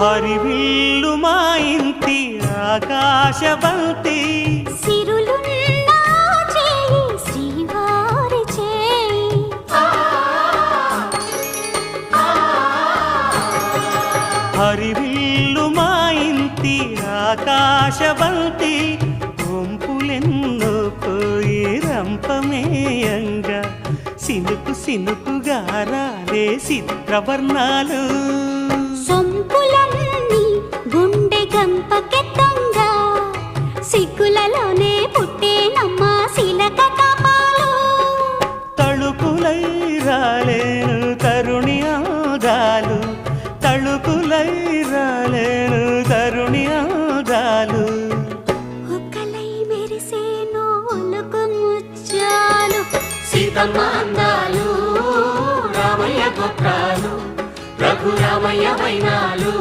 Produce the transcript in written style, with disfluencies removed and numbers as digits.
హరివిల్లు మా ఇంటి ఆకాశవంతి సిరులున్న చేయి శ్రీవారి చేయి హరివిల్లు మా ఇంటి ఆకాశవంతి వంపులెన్నో పోయి రంపమేయంగా సినుకు సినుకుగా రాలే చిత్రవర్ణాలు సొంపులన్నీ గుండె గంపకెత్తంగా సిగ్గులలోనే పుట్టేనమ్మా శిలక కపాలు తళుకులై రాలేను తరుణి ఆదాలు తళుకులై రాలేను తరుణి ఆదాలు ఒక్కలై మెరిసేను ఒలుకు ముచ్చాలు సీతమ్మ అందాలు రామయ్య గొప్రాలు రఘురామయ్య వైనాలు